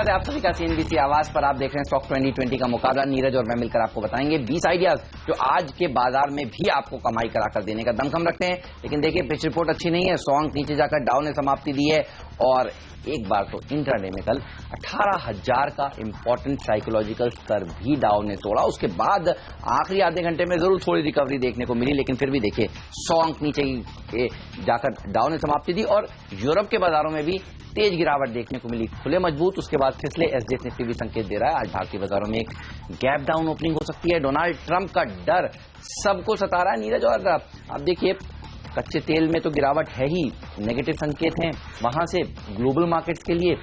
है आप सभी का सीएनबीसी आवाज पर। आप देख रहे हैं स्टॉक 2020 का मुकाबला। नीरज और मैं मिलकर आपको बताएंगे 20 आइडियाज जो आज के बाजार में भी आपको कमाई कराकर देने का दमखम रखते हैं। लेकिन देखिए पिच रिपोर्ट अच्छी नहीं है, 100 अंक नीचे जाकर डाउन ने समाप्ति दी है और एक बार तो इंट्राडे में कल 18,000 का इंपॉर्टेंट साइकोलॉजिकल स्तर भी डाउन ने तोड़ा। उसके बाद आखिरी आधे घंटे में जरूर थोड़ी रिकवरी देखने को मिली, लेकिन फिर भी देखिए 100 अंक नीचे जाकर डाउन ने समाप्ति दी। और यूरोप के बाजारों में भी तेज गिरावट देखने को मिली, खुले मजबूत, उसके बाद फिसले। एसडीएक्स निफ्टी भी संकेत दे रहा है आज भारतीय बाजारों में एक गैप डाउन ओपनिंग हो सकती है। डोनाल्ड ट्रंप का डर सबको सता रहा है नीरज। और आप देखिए कच्चे तेल में तो गिरावट है ही, नेगेटिव संकेत हैं वहां से ग्लोबल मार्केट्स के लिए,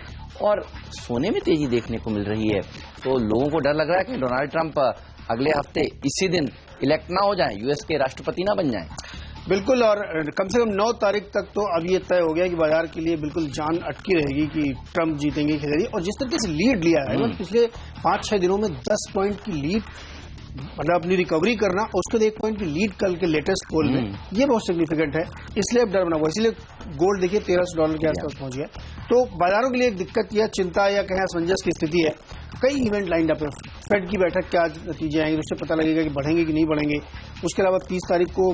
और सोने में तेजी देखने को मिल रही है। तो लोगों को डर लग रहा है कि डोनाल्ड ट्रंप अगले हफ्ते इसी दिन इलेक्ट ना हो जाएं, यूएस के राष्ट्रपति ना बन जाएं। बिल्कुल, और कम से कम 9 तारीख तक तो अब ये तय हो गया कि बाजार के लिए बिल्कुल जान अटकी रहेगी कि ट्रंप जीतेंगे कि नहीं। और जिस तरीके से लीड लिया है पिछले 5-6 दिनों में 10 पॉइंट की लीड, मतलब अपनी रिकवरी करना, उसके लिए 1 पॉइंट की लीड कल के लेटेस्ट पोल में, ये बहुत सिग्निफिकेंट है। इसलिए अब डर बना हुआ, इसलिए गोल्ड देखिए $1300 के आसपास पहुंच गया। तो बाजारों के लिए एक दिक्कत या चिंता या कहें असमंजस की स्थिति है। कई इवेंट लाइंड अप है। फेड की बैठक क्या नतीजे आएंगे, उससे पता लगेगा कि बढ़ेंगे कि नहीं बढ़ेंगे। उसके अलावा 30 तारीख को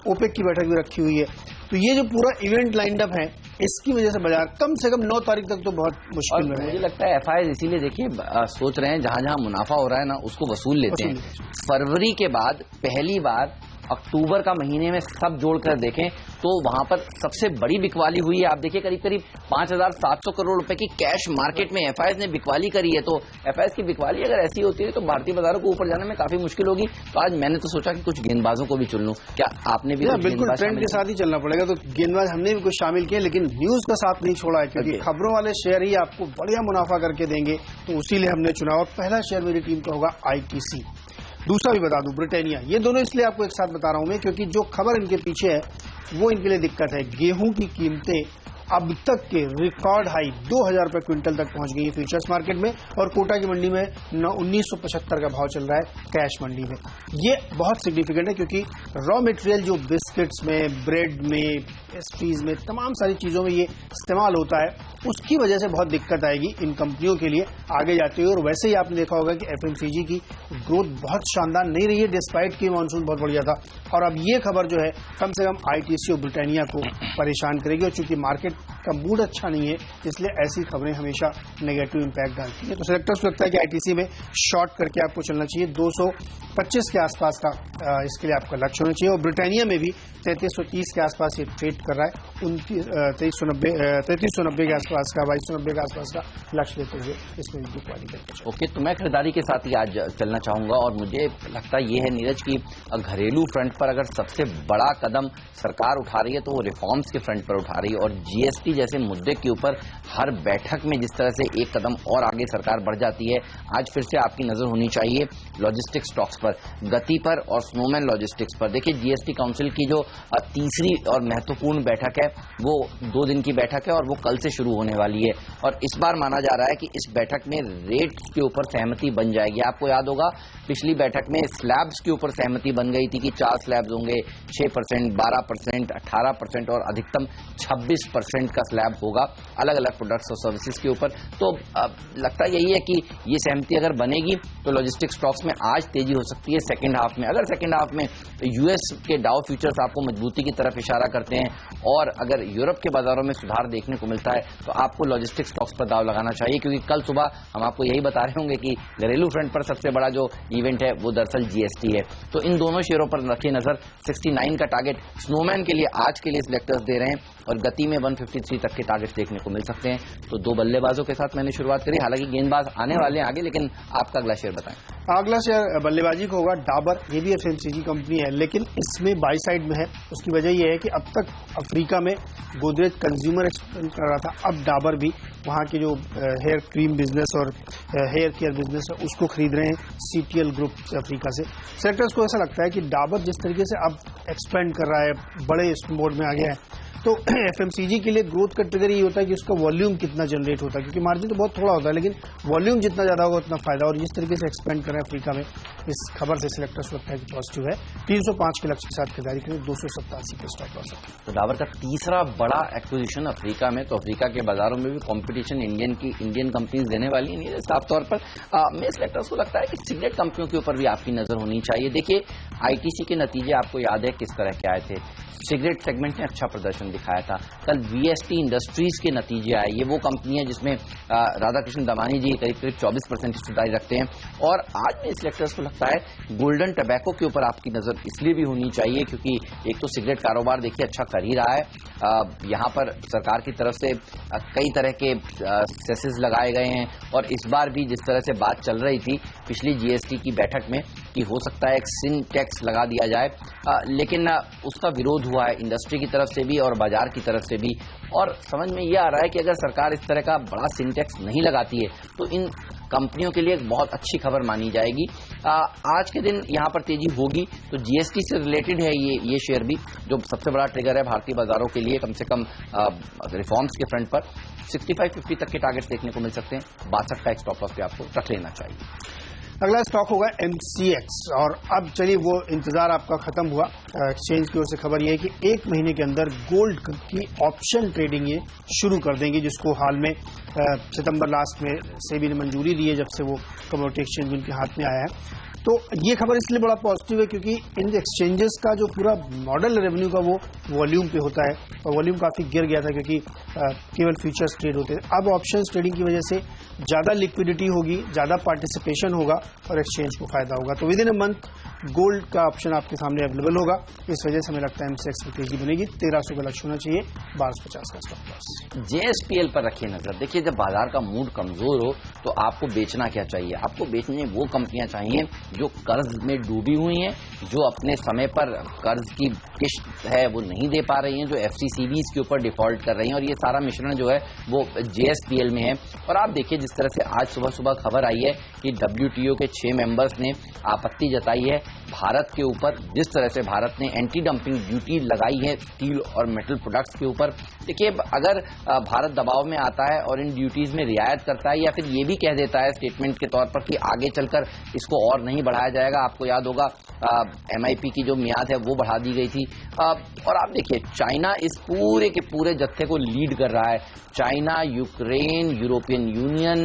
ओपेक की बैठक भी रखी हुई है। तो ये जो पूरा इवेंट लाइंड अप है, इसकी वजह से बाजार कम से कम 9 तारीख तक तो बहुत मुश्किल में है। मुझे लगता है एफआईआई इसीलिए देखिए सोच रहे हैं जहां जहां मुनाफा हो रहा है ना उसको वसूल लेते हैं। फरवरी के बाद पहली बार अक्टूबर का महीने में सब जोड़कर देखें तो वहां पर सबसे बड़ी बिकवाली हुई है। आप देखिए करीब करीब 5,700 करोड़ रुपए की कैश मार्केट में एफआईआई ने बिकवाली करी है। तो एफआईआई की बिकवाली अगर ऐसी होती है तो भारतीय बाजारों को ऊपर जाने में काफी मुश्किल होगी। तो आज मैंने तो सोचा कि कुछ गेंदबाजों को भी चुन लूं। क्या आपने भी? बिल्कुल, ट्रेंड के साथ ही चलना पड़ेगा। तो गेंदबाज हमने भी कुछ शामिल किए, लेकिन न्यूज का साथ नहीं छोड़ा है, क्योंकि खबरों वाले शेयर ही आपको बढ़िया मुनाफा करके देंगे। तो उसीलिए हमने चुना। और पहला शेयर मेरी टीम का होगा आईटीसी, दूसरा भी बता दूं ब्रिटानिया। ये दोनों इसलिए आपको एक साथ बता रहा हूं मैं क्योंकि जो खबर इनके पीछे है वो इनके लिए दिक्कत है। गेहूं की कीमतें अब तक के रिकॉर्ड हाई 2,000 रुपए क्विंटल तक पहुंच गई है फ्यूचर्स मार्केट में, और कोटा की मंडी में 1975 का भाव चल रहा है कैश मंडी में। ये बहुत सिग्निफिकेंट है क्योंकि रॉ मटेरियल जो बिस्किट्स में, ब्रेड में, पेस्ट्रीज में, तमाम सारी चीजों में ये इस्तेमाल होता है, उसकी वजह से बहुत दिक्कत आएगी इन कंपनियों के लिए आगे जाते हुए। और वैसे ही आपने देखा होगा कि एफएमसीजी की ग्रोथ बहुत शानदार नहीं रही है, डिस्पाइट कि मानसून बहुत बढ़िया था। और अब ये खबर जो है कम से कम आईटीसी और ब्रिटानिया को परेशान करेगी। और चूंकि मार्केट का मूड अच्छा नहीं है, इसलिए ऐसी खबरें हमेशा नेगेटिव इंपैक्ट डालती है। तो सेलेक्टर्स को लगता है कि आईटीसी में शॉर्ट करके आपको चलना चाहिए। 225 के आसपास का इसके लिए आपका लक्ष्य होना चाहिए। और ब्रिटानिया में भी 3330 के आसपास ये ट्रेड कर रहा है। 3390 के आसपास का, 2290 के आसपास का लक्ष्य लेते हुए इसमें भी बिकवाली करके। ओके, तो मैं खरीदारी के साथ ही आज चलना चाहूंगा। और मुझे लगता ये है नीरज की घरेलू फ्रंट पर अगर सबसे बड़ा कदम सरकार उठा रही है तो वो रिफॉर्म्स के फ्रंट पर उठा रही है। और जीएसटी जैसे मुद्दे के ऊपर हर बैठक में जिस तरह से एक कदम और आगे सरकार बढ़ जाती है, आज फिर से आपकी नजर होनी चाहिए लॉजिस्टिक्स स्टॉक्स पर, गति पर और स्नोमैन लॉजिस्टिक्स पर। देखिए जीएसटी काउंसिल की जो तीसरी और महत्वपूर्ण बैठक है वो 2 दिन की बैठक है और वो कल से शुरू होने वाली है। और इस बार माना जा रहा है कि इस बैठक में रेट्स के ऊपर सहमति बन जाएगी। आपको याद होगा पिछली बैठक में स्लैब्स के ऊपर सहमति बन गई थी कि 4 स्लैब्स होंगे, 6%, 12%, 18% और अधिकतम 26% का स्लैब होगा अलग अलग प्रोडक्ट्स और सर्विसेज के ऊपर। तो लगता यही है कि ये सहमति अगर बनेगी तो लॉजिस्टिक्स स्टॉक्स में आज तेजी हो सकती है सेकंड हाफ में। अगर सेकंड हाफ में यूएस के डाउ फ्यूचर्स आपको मजबूती की तरफ इशारा करते हैं और अगर यूरोप के बाजारों में सुधार देखने को मिलता है तो आपको लॉजिस्टिक्स स्टॉक्स पर दाव लगाना चाहिए, क्योंकि कल सुबह हम आपको यही बता रहे होंगे कि घरेलू फ्रंट पर सबसे बड़ा जो इवेंट है वो दरअसल जीएसटी है। तो इन दोनों शेयरों पर रखिए नजर। 69 का टारगेट स्नोमैन के लिए आज के लिए सिलेक्टर्स दे रहे हैं और गति में 153 तक के टारगेट्स देखने को मिल सकते हैं। तो 2 बल्लेबाजों के साथ मैंने शुरुआत करी, हालांकि गेंदबाज आने वाले हैं आगे, लेकिन आपका अगला शेयर बताएं। अगला शेयर बल्लेबाजी को होगा डाबर। ये भी एफएमसीजी कंपनी है लेकिन इसमें बाई साइड में है। उसकी वजह यह है कि अब तक अफ्रीका में गोदरेज कंज्यूमर एक्सपोर्ट कर रहा था, अब डाबर भी वहाँ के जो हेयर क्रीम बिजनेस और हेयर केयर बिजनेस है उसको खरीद रहे हैं सीटीएल ग्रुप अफ्रीका से। सेक्टर्स को ऐसा लगता है कि डाबर जिस तरीके से अब एक्सपेंड कर रहा है, बड़े मोड में आ गया है, तो एफएमसीजी के लिए ग्रोथ का ट्रिगर ये होता है कि उसका वॉल्यूम कितना जनरेट होता है, क्योंकि मार्जिन तो बहुत थोड़ा होता है लेकिन वॉल्यूम जितना ज्यादा होगा उतना फायदा। और जिस तरीके से एक्सपेंड कर रहे हैं अफ्रीका में, इस खबर से सिलेक्टर्स लगता है कि पॉजिटिव है। 305 के लक्ष्य के साथ खरीदारी करें, 287 पे स्टॉप लॉस है। तो डाबर का तीसरा बड़ा एक्विजिशन अफ्रीका में, तो अफ्रीका के बाजारों में भी कंपटीशन इंडियन कंपनीज देने वाली नहीं है साफ तौर पर। मेरे सिलेक्टर्स को लगता है कि सिगरेट कंपनियों के ऊपर भी आपकी नजर होनी चाहिए। देखिए आईटीसी के नतीजे आपको याद है किस तरह के आए थे। सिगरेट सेगमेंट ने अच्छा प्रदर्शन दिखाया था। कल वीएसटी इंडस्ट्रीज के नतीजे आए। ये वो कंपनी है जिसमें राधाकृष्ण दमानी जी करीब 24% हिस्सेदारी रखते हैं। और आज में सिलेक्टर्स को लगता है गोल्डन टबैको के ऊपर आपकी नजर इसलिए भी होनी चाहिए क्योंकि एक तो सिगरेट कारोबार देखिए अच्छा कर ही रहा है। यहाँ पर सरकार की तरफ से कई तरह के सेसेस लगाए गए हैं और इस बार भी जिस तरह से बात चल रही थी पिछली जीएसटी की बैठक में कि हो सकता है एक सिन टैक्स लगा दिया जाए, लेकिन उसका विरोध हुआ है इंडस्ट्री की तरफ से भी और बाजार की तरफ से भी। और समझ में ये आ रहा है कि अगर सरकार इस तरह का बड़ा सिन टैक्स नहीं लगाती है तो इन कंपनियों के लिए एक बहुत अच्छी खबर मानी जाएगी। आज के दिन यहाँ पर तेजी होगी तो जीएसटी से रिलेटेड है ये शेयर भी, जो सबसे बड़ा ट्रिगर है भारतीय बाजारों के लिए। कम से कम रिफॉर्म्स के फ्रंट पर 65-50 तक के टारगेट्स देखने को मिल सकते हैं। 62 का एक स्टॉप लॉस पे आपको रख लेना चाहिए। अगला स्टॉक होगा एमसीएक्स। और अब चलिए वो इंतजार आपका खत्म हुआ। एक्सचेंज की ओर से खबर ये है कि 1 महीने के अंदर गोल्ड की ऑप्शन ट्रेडिंग ये शुरू कर देंगे, जिसको हाल में सितंबर लास्ट में सेबी ने मंजूरी दी है जब से वो कमोडिटी एक्सचेंज उनके हाथ में आया है। तो ये खबर इसलिए बड़ा पॉजिटिव है क्योंकि इन एक्सचेंजेस का जो पूरा मॉडल रेवेन्यू का वो वॉल्यूम पे होता है और वॉल्यूम काफी गिर गया था क्योंकि केवल फ्यूचर्स ट्रेड होते हैं। अब ऑप्शंस ट्रेडिंग की वजह से ज्यादा लिक्विडिटी होगी, ज्यादा पार्टिसिपेशन होगा और एक्सचेंज को फायदा होगा। तो with in a month gold का ऑप्शन आपके सामने अवेलेबल होगा। इस वजह से हमें लगता है एमसीएक्स में तेजी बनेगी। 1300 का लक्ष्य होना चाहिए, 1250 का स्टॉप लॉस। जेएसपीएल पर रखिए नजर। देखिए जब बाजार का मूड कमजोर हो तो आपको बेचना क्या चाहिए? आपको बेचने वो कंपनियां चाहिए जो कर्ज में डूबी हुई हैं, जो अपने समय पर कर्ज की किश्त है वो नहीं दे पा रही हैं, जो एफसीसीबीज के ऊपर डिफॉल्ट कर रही हैं। और ये सारा मिश्रण जो है वो जेएसपीएल में है। और आप देखिए जिस तरह से आज सुबह सुबह खबर आई है कि डब्ल्यूटीओ के 6 मेंबर्स ने आपत्ति जताई है भारत के ऊपर, जिस तरह से भारत ने एंटी डंपिंग ड्यूटी लगाई है स्टील और मेटल प्रोडक्ट्स के ऊपर। देखिए अगर भारत दबाव में आता है और इन ड्यूटीज में रियायत करता है या फिर ये भी कह देता है स्टेटमेंट के तौर पर कि आगे चलकर इसको और नहीं बढ़ाया जाएगा, आपको याद होगा एमआईपी की जो मियाद है वो बढ़ा दी गई थी। और आप देखिए चाइना इस पूरे के पूरे जत्थे को लीड कर रहा है। चाइना, यूक्रेन, यूरोपियन यूनियन,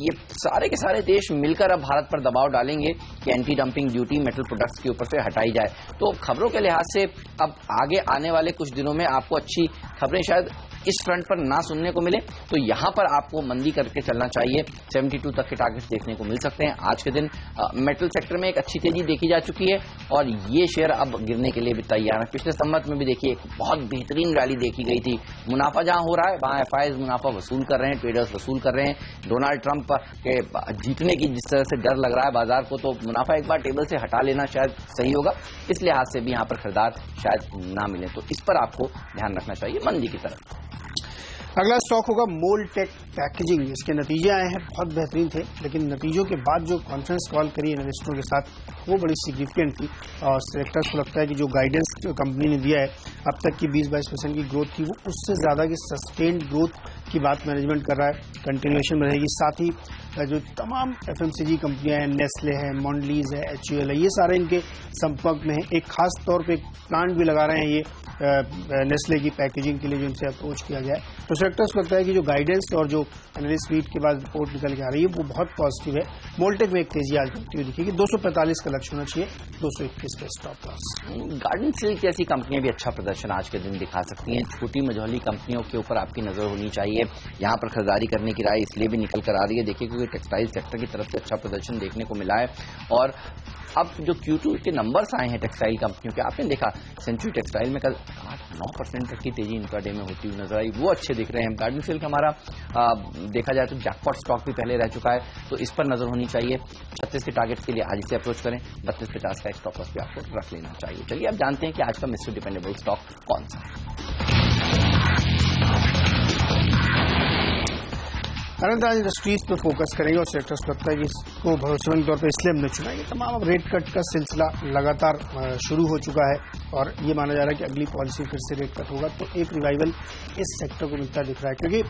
ये सारे के सारे देश मिलकर अब भारत पर दबाव डालेंगे कि anti dumping duty metal products के ऊपर से हटाई जाए। तो खबरों के लिहाज से अब आगे आने वाले कुछ दिनों में आपको अच्छी खबरें शायद इस फ्रंट पर ना सुनने को मिले, तो यहां पर आपको मंदी करके चलना चाहिए। 72 तक के टारगेट्स देखने को मिल सकते हैं। आज के दिन मेटल सेक्टर में एक अच्छी तेजी देखी जा चुकी है और ये शेयर अब गिरने के लिए भी तैयार है। पिछले संवत में भी देखिए एक बहुत बेहतरीन रैली देखी गई थी। मुनाफा जहां हो रहा है वहां एफआईज मुनाफा वसूल कर रहे हैं, ट्रेडर्स वसूल कर रहे हैं। डोनाल्ड ट्रंप के जीतने की जिस तरह से डर लग रहा है बाजार को, तो मुनाफा एक बार टेबल से हटा लेना शायद सही होगा। इस लिहाज से भी यहाँ पर खरीदार शायद ना मिले, तो इस पर आपको ध्यान रखना चाहिए मंदी की तरफ। अगला स्टॉक होगा मोल्टेक पैकेजिंग। इसके नतीजे आए हैं, बहुत बेहतरीन थे, लेकिन नतीजों के बाद जो कॉन्फ्रेंस कॉल करी एनालिस्टों के साथ वो बड़ी सिग्निफिकेंट थी। और सेलेक्टर्स को लगता है कि जो गाइडेंस कंपनी ने दिया है अब तक की 20-22% की ग्रोथ थी, वो उससे ज़्यादा की सस्टेन्ड ग्रोथ की बात मैनेजमेंट कर रहा है, कंटिन्यूएशन में रहेगी। साथ ही जो तमाम एफएमसीजी कंपनियां हैं, नेस्ले है, मॉन्डलीज है, एचयूएल है, ये सारे इनके संपर्क में है। एक खास तौर पे एक प्लांट भी लगा रहे हैं ये नेस्ले की पैकेजिंग के लिए, जो इनसे अप्रोच किया गया है। तो सेलेक्टर्स को लगता है कि जो गाइडेंस और जो एनालिस्ट मीट के बाद रिपोर्ट निकल के आ रही है वो बहुत पॉजिटिव है। मोल्टेक में एक तेजी आज बनती हुई दिखेगी। 245 का लक्ष्य होना चाहिए, 221 पे स्टॉप लॉस। गार्डन सिल्क जैसी कंपनियां भी अच्छा प्रदर्शन आज के दिन दिखा सकती हैं। छोटी मझौली कंपनियों के ऊपर आपकी नजर होनी चाहिए। यहाँ पर खरीदारी करने की राय इसलिए भी निकल कर आ रही है, देखिए क्योंकि टेक्सटाइल सेक्टर की तरफ से अच्छा प्रदर्शन देखने को मिला है। और अब जो Q2 के नंबर्स आए हैं टेक्सटाइल कंपनियों के, आपने देखा सेंचुरी टेक्सटाइल में कल 8-9% तक की तेजी इंट्राडे में होती हुई नजर आई, वो अच्छे दिख रहे हैं। गार्डन सिल्क हमारा देखा जाए तो जैकपॉट स्टॉक भी पहले रह चुका है, तो इस पर नजर होनी चाहिए। 36 के टारगेट के लिए आज इसे अप्रोच करें। 32-50 का स्टॉप लॉस भी आपको रख लेना चाहिए। चलिए अब जानते हैं कि आज का मिस्टर डिपेंडेबल स्टॉक कौन सा है। अनंत आज इंडस्ट्रीज पर फोकस करेंगे और सेक्टर्स लगता है कि इसको भरोसेमंद तौर पर इसलिए हमने चुना है। तमाम अब रेट कट का सिलसिला लगातार शुरू हो चुका है और ये माना जा रहा है कि अगली पॉलिसी फिर से रेट कट होगा, तो एक रिवाइवल इस सेक्टर को मिलता दिख रहा है। क्योंकि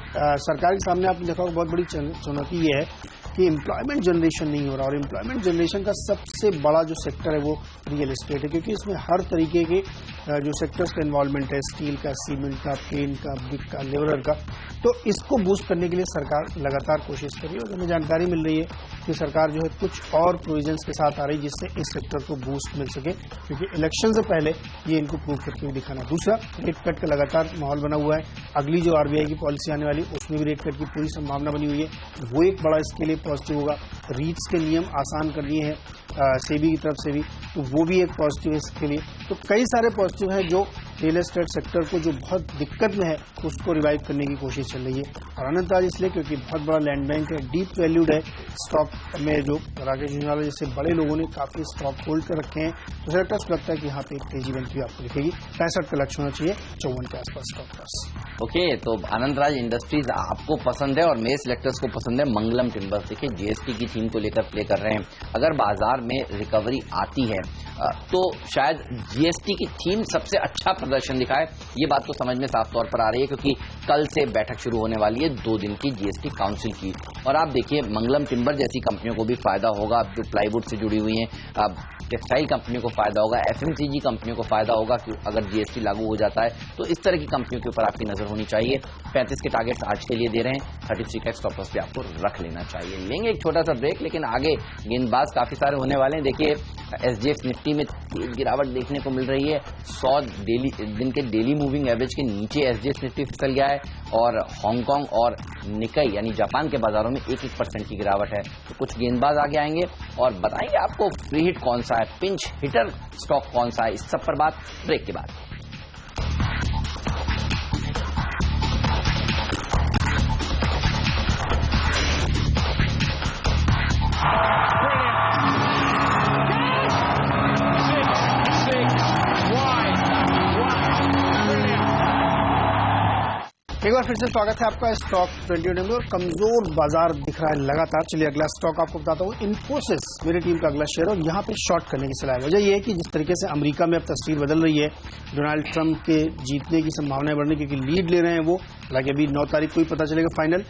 सरकार के सामने आपने देखा बहुत बड़ी चुनौती ये है कि एम्प्लॉयमेंट जनरेशन नहीं हो रहा, और एम्प्लॉयमेंट जनरेशन का सबसे बड़ा जो सेक्टर है वो रियल एस्टेट है, क्योंकि इसमें हर तरीके के जो सेक्टर्स का इन्वॉल्वमेंट है, स्टील का, सीमेंट का, पेंट का, ब्रिक का, लेबर का, तो इसको बूस्ट करने के लिए सरकार लगातार कोशिश कर रही है। और हमें जानकारी मिल रही है कि सरकार जो है कुछ और प्रोविजंस के साथ आ रही है जिससे इस सेक्टर को बूस्ट मिल सके, क्योंकि इलेक्शन से पहले ये इनको प्रूव करके भी दिखाना। दूसरा, रेट कट का लगातार माहौल बना हुआ है, अगली जो आरबीआई की पॉलिसी आने वाली उसमें भी रेट कट की पूरी संभावना बनी हुई है, वो एक बड़ा इसके लिए पॉजिटिव होगा। रीट्स के नियम आसान कर दिए हैं सेबी की तरफ से भी, तो वो भी एक पॉजिटिव है इसके लिए। तो कई सारे पॉजिटिव हैं जो रियल एस्टेट सेक्टर को जो बहुत दिक्कत में है उसको रिवाइव करने की कोशिश चल रही है। और अनंत आज इसलिए क्योंकि बहुत बड़ा लैंड बैंक है, डीप वैल्यूड है, स्टॉक में जो राकेश झुंझुनवाला जैसे बड़े लोगों ने काफी स्टॉक होल्ड कर रखे हैं, तो सेक्टर्स को लगता है कि यहाँ पे एक तेजी बनती हुई आपको दिखेगी। 65 का लक्ष्य होना चाहिए 54 के आसपास स्टॉक प्राइस। ओके, तो अनंतराज इंडस्ट्रीज आपको पसंद है और मेरे सिलेक्टर्स को पसंद है मंगलम टिम्बर्स। देखिए जीएसटी की थीम को लेकर प्ले कर रहे हैं। अगर बाजार में रिकवरी आती है तो शायद जीएसटी की थीम सबसे अच्छा प्रदर्शन दिखाए, ये बात तो समझ में साफ तौर पर आ रही है, क्योंकि कल से बैठक शुरू होने वाली है 2 दिन की जीएसटी काउंसिल की। और आप देखिए मंगलम टिम्बर जैसी कंपनियों को भी फायदा होगा, जो प्लाईवुड से जुड़ी हुई हैं, टेक्सटाइल कंपनियों को फायदा होगा, एफएमसीजी कंपनियों को फायदा होगा कि अगर जीएसटी लागू हो जाता है। तो इस तरह की कंपनियों के ऊपर आपकी नजर होनी चाहिए। 35 के टारगेट्स आज के लिए दे रहे हैं, 33 का स्टॉप लॉस भी आपको रख लेना चाहिए। लेंगे एक छोटा सा ब्रेक, लेकिन आगे गेंदबाज काफी सारे होने वाले हैं। देखिए एसजीएक्स निफ्टी में तेज गिरावट देखने को मिल रही है, 100 दिन के डेली मूविंग एवरेज के नीचे एसजीएक्स निफ्टी फिसल गया है, और हांगकांग और निकाई यानी जापान के बाजारों में 1% की गिरावट है। तो कुछ गेंदबाज आगे आएंगे और बताएंगे आपको फ्री हिट कौन सा है, पिंच हिटर स्टॉक कौन सा है, इस सब पर बात ब्रेक के बाद। एक बार फिर से स्वागत है आपका स्टॉक 20 में। और कमजोर बाजार दिख रहा है लगातार। चलिए अगला स्टॉक आपको बताता हूँ, इन्फोसिस मेरी टीम का अगला शेयर, और यहाँ पे शॉर्ट करने की सलाह है। वजह यह है कि जिस तरीके से अमेरिका में अब तस्वीर बदल रही है, डोनाल्ड ट्रंप के जीतने की संभावनाएं बढ़ने, क्योंकि लीड ले रहे हैं वो, हालांकि अभी 9 तारीख को ही पता चलेगा फाइनल।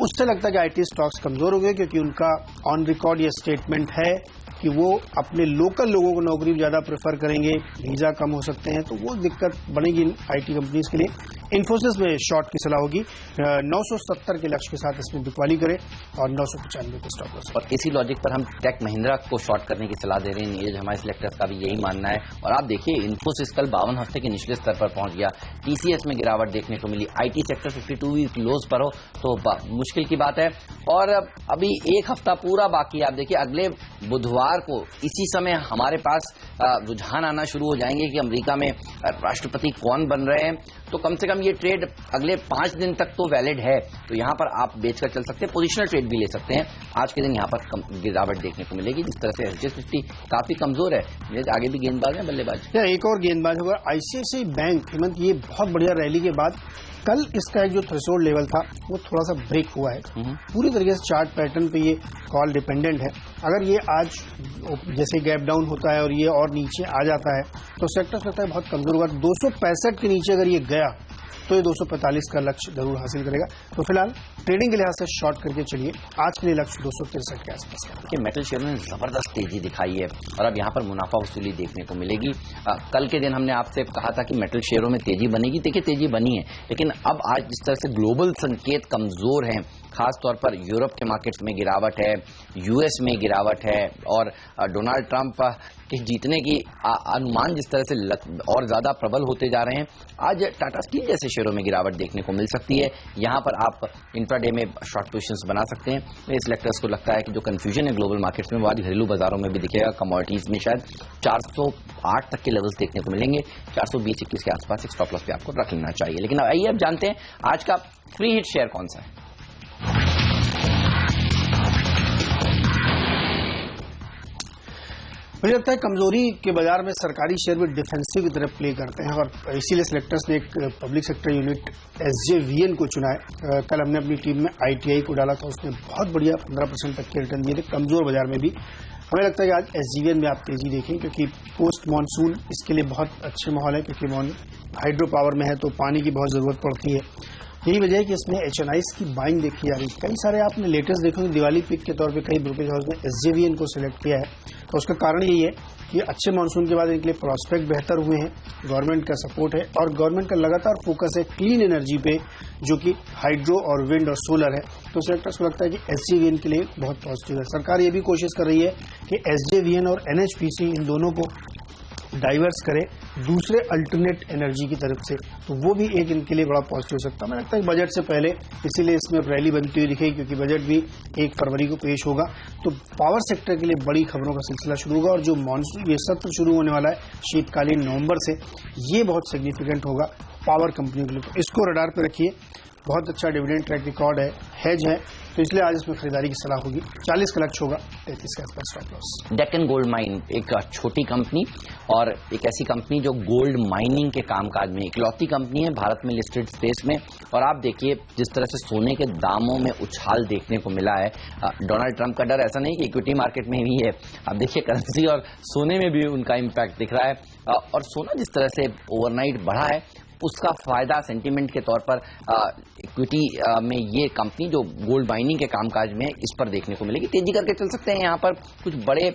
उससे लगता है कि आईटी स्टॉक्स कमजोर हो गए, क्योंकि उनका ऑन रिकॉर्ड ये स्टेटमेंट है कि वो अपने लोकल लोगों को नौकरी ज्यादा प्रेफर करेंगे, वीजा कम हो सकते हैं, तो वो दिक्कत बनेगी आईटी कंपनीज के लिए। इन्फोसिस में शॉर्ट की सलाह होगी, 970 के लक्ष्य के साथ इसमें बिकवाली करें और 995 के स्टॉप लॉस। और इसी लॉजिक पर हम टेक महिंद्रा को शॉर्ट करने की सलाह दे रहे हैं। नीरज, हमारे सिलेक्टर्स का भी यही मानना है। और आप देखिए इन्फोसिस कल 52 हफ्ते के निचले स्तर पर पहुंच गया, टीसीएस में गिरावट देखने को मिली, आईटी सेक्टर 52 वीक लोज पर हो तो मुश्किल की बात है। और अभी एक हफ्ता पूरा बाकी है। आप देखिए अगले बुधवार को इसी समय हमारे पास रुझान आना शुरू हो जाएंगे कि अमेरिका में राष्ट्रपति कौन बन रहे हैं, तो कम से कम ये ट्रेड अगले 5 दिन तक तो वैलिड है। तो यहाँ पर आप बेचकर चल सकते हैं, पोजिशनल ट्रेड भी ले सकते हैं। आज के दिन यहाँ पर गिरावट देखने को मिलेगी, जिस तरह से एसजीएक्स निफ्टी काफी कमजोर है। आगे भी गेंदबाज है, बल्लेबाज। एक और गेंदबाज होगा आईसीआईसीआई बैंक। हेमंत, ये बहुत बढ़िया रैली के बाद कल इसका एक जो थ्रेशोल्ड लेवल था वो थोड़ा सा ब्रेक हुआ है। पूरी तरीके से चार्ट पैटर्न पे ये कॉल डिपेंडेंट है। अगर ये आज जैसे गैप डाउन होता है और ये और नीचे आ जाता है तो सेक्टर लगता है बहुत कमजोर होगा। 265 के नीचे अगर ये गया तो ये 245 का लक्ष्य जरूर हासिल करेगा। तो फिलहाल ट्रेडिंग के लिहाज से शॉर्ट करके चलिए। आज के लिए लक्ष्य 263 के आसपास है। देखिए मेटल शेयर ने जबरदस्त तेजी दिखाई है और अब यहाँ पर मुनाफा वसूली देखने को मिलेगी। कल के दिन हमने आपसे कहा था कि मेटल शेयरों में तेजी बनेगी। देखिए तेजी बनी है, लेकिन अब आज जिस तरह से ग्लोबल संकेत कमजोर हैं, खास तौर पर यूरोप के मार्केट्स में गिरावट है, यूएस में गिरावट है, और डोनाल्ड ट्रंप के जीतने की अनुमान जिस तरह से और ज्यादा प्रबल होते जा रहे हैं, आज टाटा स्टील जैसे शेयरों में गिरावट देखने को मिल सकती है। यहाँ पर आप इंट्राडे में शॉर्ट पोजीशंस बना सकते हैं। इस सेक्टर्स को लगता है कि जो कंफ्यूजन है ग्लोबल मार्केट्स में वो आज घरेलू बाजारों में भी दिखेगा। कमोडिटीज में शायद 408 तक के लेवल्स देखने को मिलेंगे, 420-21 के आसपास एक स्टॉप लॉस पे आपको रख लेना चाहिए। लेकिन आइए अब जानते हैं आज का फ्री हिट शेयर कौन सा है। मुझे लगता है कमजोरी के बाजार में सरकारी शेयर भी डिफेंसिव की तरफ प्ले करते हैं, और इसीलिए सिलेक्टर्स ने एक पब्लिक सेक्टर यूनिट एसजेवीएन को चुना है। कल हमने अपनी टीम में आईटीआई को डाला था, उसने बहुत बढ़िया 15% तक के रिटर्न दिए थे कमजोर बाजार में भी। हमें लगता है कि आज एसजेवीएन में आप तेजी देखें, क्योंकि पोस्ट मानसून इसके लिए बहुत अच्छे माहौल है, क्योंकि हाइड्रो पावर में है तो पानी की बहुत जरूरत पड़ती है। यही वजह है कि इसमें HNIs की बाइंग देखी जा रही है। कई सारे आपने लेटेस्ट देखोगे दिवाली पिक के तौर पे कई ब्रोकरेज हाउस ने SJVN को सिलेक्ट किया है। तो उसका कारण यही है कि अच्छे मानसून के बाद इनके लिए प्रॉस्पेक्ट बेहतर हुए हैं, गवर्नमेंट का सपोर्ट है और गवर्नमेंट का लगातार फोकस है क्लीन एनर्जी पे, जो कि हाइड्रो और विंड और सोलर है। तो सेक्टर्स को लगता है कि SJVN के लिए बहुत पॉजिटिव है। सरकार ये भी कोशिश कर रही है कि SJVN और NHPC इन दोनों को डाइवर्स करे दूसरे अल्टरनेट एनर्जी की तरफ से, तो वो भी एक इनके लिए बड़ा पॉजिटिव हो सकता है। मुझे लगता है बजट से पहले इसीलिए इसमें रैली बनती हुई दिखेगी, क्योंकि बजट भी 1 फरवरी को पेश होगा। तो पावर सेक्टर के लिए बड़ी खबरों का सिलसिला शुरू होगा और जो मानसून ये सत्र शुरू होने वाला है शीतकालीन नवंबर से, ये बहुत सिग्निफिकेंट होगा पावर कंपनियों के लिए। तो इसको रडार पर रखिए। बहुत अच्छा डिविडेंड ट्रैक रिकॉर्ड है, हेज है, तो इसलिए आज इसमें खरीदारी की सलाह होगी। 40 का लक्ष्य होगा, 33 के आसपास stop loss. Deccan gold mine एक छोटी कंपनी और एक ऐसी कंपनी जो गोल्ड माइनिंग के कामकाज में इकलौती कंपनी है भारत में लिस्टेड स्पेस में। और आप देखिए जिस तरह से सोने के दामों में उछाल देखने को मिला है, डोनाल्ड ट्रंप का डर ऐसा नहीं कि इक्विटी मार्केट में भी है, आप देखिए करेंसी और सोने में भी उनका इम्पैक्ट दिख रहा है। और सोना जिस तरह से ओवरनाइट बढ़ा है उसका फायदा सेंटीमेंट के तौर पर इक्विटी में ये कंपनी जो गोल्ड माइनिंग के कामकाज में इस पर देखने को मिलेगी। तेजी करके चल सकते हैं। यहाँ पर कुछ बड़े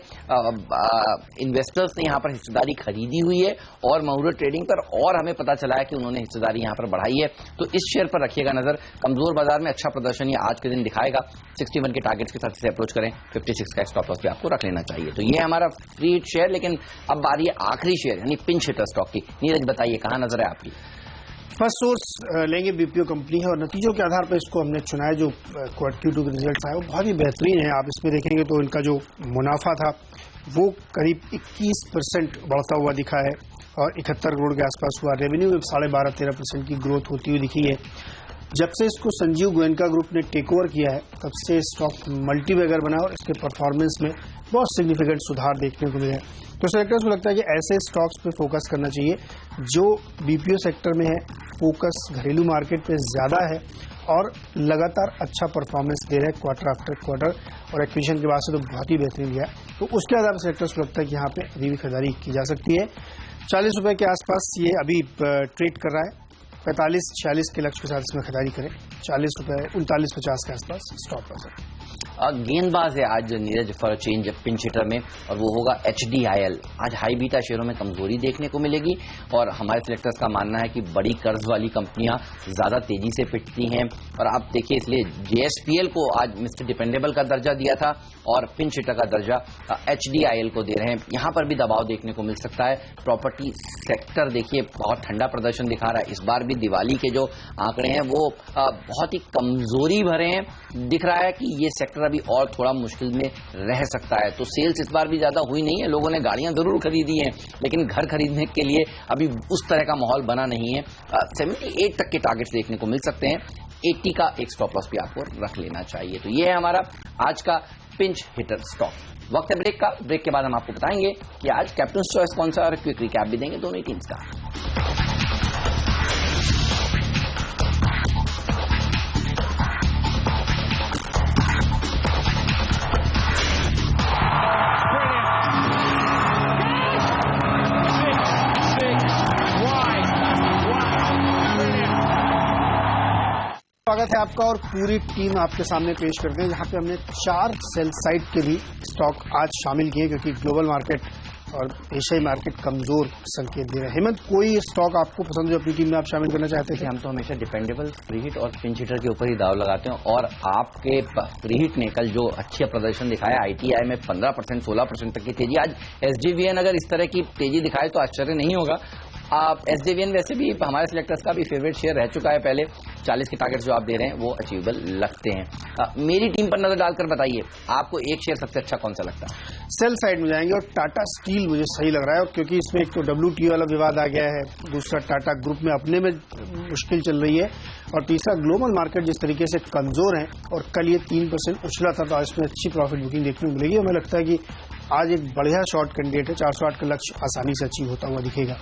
इन्वेस्टर्स ने यहाँ पर हिस्सेदारी खरीदी हुई है और महूरत ट्रेडिंग पर और हमें पता चला है कि उन्होंने हिस्सेदारी यहाँ पर बढ़ाई है। तो इस शेयर पर रखिएगा नजर। कमजोर बाजार में अच्छा प्रदर्शन ये आज के दिन दिखाएगा। 61 के टारगेट्स के साथ इसे अप्रोच करें। 56 का स्टॉप लॉस भी आपको रख लेना चाहिए। तो ये हमारा फ्री हिट शेयर। लेकिन अब बारी है आखिरी शेयर यानी पिंच हिटर स्टॉक की। नीरज बताइए कहाँ नजर है आपकी? फर्स्ट सोर्स लेंगे, BPO कंपनी है और नतीजों के आधार पर इसको हमने चुना है। जो Q2 के रिजल्ट आए वो बहुत ही बेहतरीन है। आप इसमें देखेंगे तो इनका जो मुनाफा था वो करीब 21% बढ़ता हुआ दिखा है और 71 करोड़ के आसपास हुआ। रेवेन्यू में 12.5-13% की ग्रोथ होती हुई दिखी है। जब से इसको संजीव गोयनका ग्रुप ने टेक ओवर किया है तब से स्टॉक मल्टीबैगर बना और इसके परफॉर्मेंस में बहुत सिग्निफिकेंट सुधार देखने को मिले हैं। तो सेक्टर्स को लगता है कि ऐसे स्टॉक्स पे फोकस करना चाहिए जो BPO सेक्टर में है, फोकस घरेलू मार्केट पे ज़्यादा है और लगातार अच्छा परफॉर्मेंस दे रहे हैं क्वार्टर आफ्टर क्वार्टर, और एक्विजिशन के बाद से तो बहुत ही बेहतरीन गया। तो उसके आधार पर सेक्टर्स को लगता है कि यहाँ पे अभी भी खरीदारी की जा सकती है। 40 रुपये के आसपास ये अभी ट्रेड कर रहा है। 45-46 के लक्ष्य के साथ इसमें खरीदारी करें। 40 रुपये 39-50 के आसपास स्टॉप लॉस है। गेंदबाज है आज Neeraj for change pinch hitter में और वो होगा HDIL। आज हाई बीटा शेयरों में कमजोरी देखने को मिलेगी और हमारे सिलेक्टर्स का मानना है कि बड़ी कर्ज वाली कंपनियां ज्यादा तेजी से पिटती हैं। और आप देखिए इसलिए JSPL को आज मिस्टर डिपेंडेबल का दर्जा दिया था और पिंच हिटर का दर्जा HDIL को दे रहे हैं। यहां पर भी दबाव देखने को मिल सकता है। प्रॉपर्टी सेक्टर देखिए बहुत ठंडा प्रदर्शन दिखा रहा है। इस बार भी दिवाली के जो आंकड़े हैं वो बहुत ही कमजोरी भरे हैं। दिख रहा है कि ये सेक्टर अभी और थोड़ा मुश्किल में रह सकता है। तो सेल्स इस बार भी ज्यादा हुई नहीं है। लोगों ने गाड़ियां जरूर खरीदी हैं लेकिन घर खरीदने के लिए अभी उस तरह का माहौल बना नहीं है। 78 तक के टारगेट्स देखने को मिल सकते हैं। 80 का एक स्टॉप लॉस भी आपको रख लेना चाहिए। तो ये है हमारा आज का पिंच हिटर स्टॉक। वक्त है ब्रेक का। ब्रेक के बाद हम आपको बताएंगे कि आज कैप्टन चॉइस कौन सा और क्विक रिकैप भी देंगे दोनों ही टीम्स का। स्वागत है आपका और पूरी टीम आपके सामने पेश करते हैं, जहां पे हमने 4 सेल साइड के भी स्टॉक आज शामिल किए क्योंकि ग्लोबल मार्केट और एशियाई मार्केट कमजोर संकेत दे रहे हैं। हेमंत, कोई स्टॉक आपको पसंद जो अपनी टीम में आप शामिल करना चाहते थे? हम तो हमेशा डिपेंडेबल, फ्री हिट और पिंच हिटर के ऊपर ही दाव लगाते हैं और आपके फ्री हिट ने कल जो अच्छा प्रदर्शन दिखाया ITI में 15% 16% तक की तेजी। आज SJVN अगर इस तरह की तेजी दिखाए तो आश्चर्य नहीं होगा। SJVN वैसे भी हमारे सिलेक्टर्स का भी फेवरेट शेयर रह चुका है पहले। 40 के टारगेट जो आप दे रहे हैं वो अचीवेबल लगते हैं। मेरी टीम पर नजर डालकर बताइए आपको एक शेयर सबसे अच्छा कौन सा लगता है? सेल साइड में जाएंगे और टाटा स्टील मुझे सही लग रहा है क्योंकि इसमें एक तो WTO वाला विवाद आ गया है, दूसरा टाटा ग्रुप में अपने में मुश्किल चल रही है और तीसरा ग्लोबल मार्केट जिस तरीके से कमजोर है और कल ये 3% उछला था तो आज इसमें अच्छी प्रॉफिट बुकिंग देखने को मिलेगी। हमें लगता है कि आज एक बढ़िया शॉर्ट कैंडिडेट है। 408 का लक्ष्य आसानी से अचीव होता हुआ दिखेगा।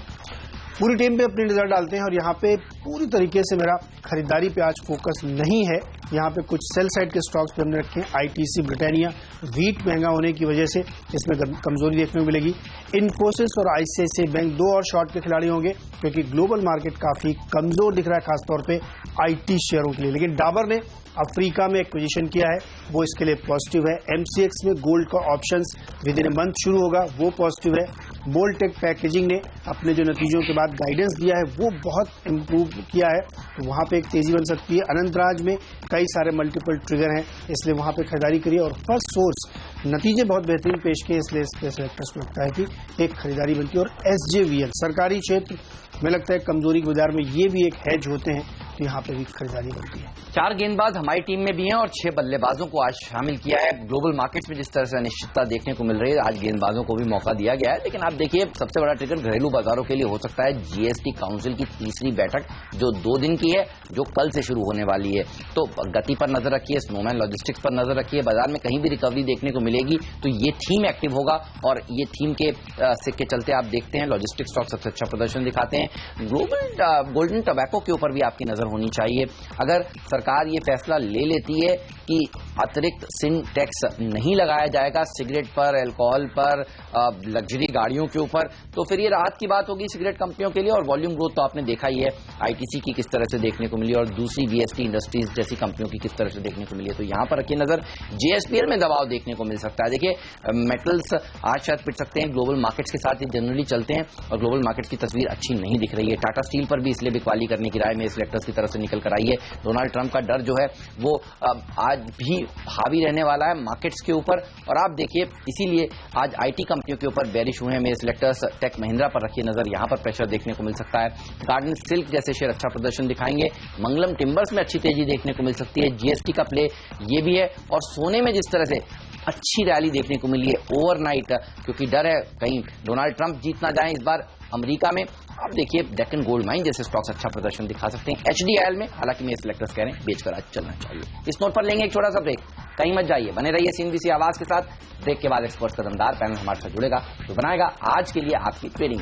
पूरी टीम पे अपनी नजर डालते हैं और यहाँ पे पूरी तरीके से मेरा खरीदारी पे आज फोकस नहीं है। यहाँ पे कुछ सेल साइड के स्टॉक्स पे हमने रखे हैं। आईटीसी, ब्रिटानिया, व्हीट महंगा होने की वजह से इसमें कमजोरी देखने को मिलेगी। इन्फोसिस और आईसीआईसीआई बैंक दो और शॉर्ट के खिलाड़ी होंगे क्योंकि ग्लोबल मार्केट काफी कमजोर दिख रहा है, खासतौर पे आईटी शेयरों के लिए। लेकिन डाबर ने अफ्रीका में एक्विजिशन किया है, वो इसके लिए पॉजिटिव है। एमसीएक्स में गोल्ड का options with in a month शुरू होगा, वो पॉजिटिव है। बोल्टेक पैकेजिंग ने अपने जो नतीजों के बाद गाइडेंस दिया है वो बहुत इंप्रूव किया है, तो वहां पे एक तेजी बन सकती है। अनंतराज में कई सारे मल्टीपल ट्रिगर हैं, इसलिए वहां पे खरीदारी करिए। और फर्स्ट सोर्स नतीजे बहुत बेहतरीन पेश किए, इसलिए इसके सेलेक्टर्स को लगता है कि एक खरीदारी बनती है। और एसजेवीएल सरकारी क्षेत्र में लगता है कमजोरी के बाजार में ये भी एक हेज होते हैं, तो यहाँ पे भी खरीदारी बनती है। 4 गेंदबाज हमारी टीम में भी हैं और 6 बल्लेबाजों को आज शामिल किया है। ग्लोबल मार्केट्स में जिस तरह से अनिश्चितता देखने को मिल रही है, आज गेंदबाजों को भी मौका दिया गया है। लेकिन आप देखिए, सबसे बड़ा ट्रिगर घरेलू बाजारों के लिए हो सकता है जीएसटी काउंसिल की तीसरी बैठक, जो 2 दिन की है, जो कल से शुरू होने वाली है। तो गति पर नजर रखिए, स्नोमैन लॉजिस्टिक्स पर नजर रखिए। बाजार में कहीं भी रिकवरी देखने को मिलेगी तो ये थीम एक्टिव होगा और ये थीम के सिक्के चलते आप देखते हैं लॉजिस्टिक स्टॉक सबसे अच्छा प्रदर्शन दिखाते हैं। ग्लोबल गोल्डन टबैको के ऊपर भी आपकी नजर होनी चाहिए। अगर सरकार ये फैसला ले लेती है कि अतिरिक्त सिन टैक्स नहीं लगाया जाएगा सिगरेट पर, अल्कोहल पर, लग्जरी गाड़ियों के ऊपर, तो फिर ये राहत की बात होगी सिगरेट कंपनियों के लिए। और वॉल्यूम ग्रोथ तो आपने देखा ही है आईटीसी की किस तरह से देखने को मिली और दूसरी वीएसटी इंडस्ट्रीज जैसी कंपनियों की किस तरह से देखने को मिली है। तो यहां पर रखिए नजर। जेएसपीएल में दबाव देखने को मिल सकता है। देखिए, मेटल्स आज शायद पिट सकते हैं, ग्लोबल मार्केट्स के साथ ये जनरली चलते हैं और ग्लोबल मार्केट्स की तस्वीर अच्छी नहीं दिख रही है। टाटा स्टील पर भी इसलिए बिकवाली करने की राय में सिलेक्टर्स की तरफ से निकल कर आई है। डोनाल्ड ट्रंप का डर जो है वो आज भी हावी रहने वाला है मार्केट्स के ऊपर। और आप देखिए, इसीलिए आज आईटी कंपनियों के ऊपर बेरिश हुए हैं मेरे सिलेक्टर्स। टेक महिंद्रा पर रखिए नजर, यहां पर प्रेशर देखने को मिल सकता है। गार्डन सिल्क जैसे शेयर अच्छा प्रदर्शन दिखाएंगे। मंगलम टिम्बर्स में अच्छी तेजी देखने को मिल सकती है। जीएसटी का प्ले ये भी है। और सोने में जिस तरह से अच्छी रैली देखने को मिली है ओवरनाइट, क्योंकि डर है कहीं डोनाल्ड ट्रंप जीत ना जाए इस बार अमेरिका में। आप देखिए, डेक्कन गोल्ड माइन जैसे स्टॉक्स अच्छा प्रदर्शन दिखा सकते हैं। एचडीआईएल में हालांकि मेरे सिलेक्टर्स कह रहे हैं बेचकर आज चलना चाहिए। इस नोट पर लेंगे एक छोटा सा ब्रेक, कहीं मत जाइए, बने रहिए सीएनबीसी आवाज के साथ। ब्रेक के बाद एक्सपर्ट्स का दमदार पैनल हमारे साथ जुड़ेगा, तो बनाएगा आज के लिए आपकी ट्रेडिंग।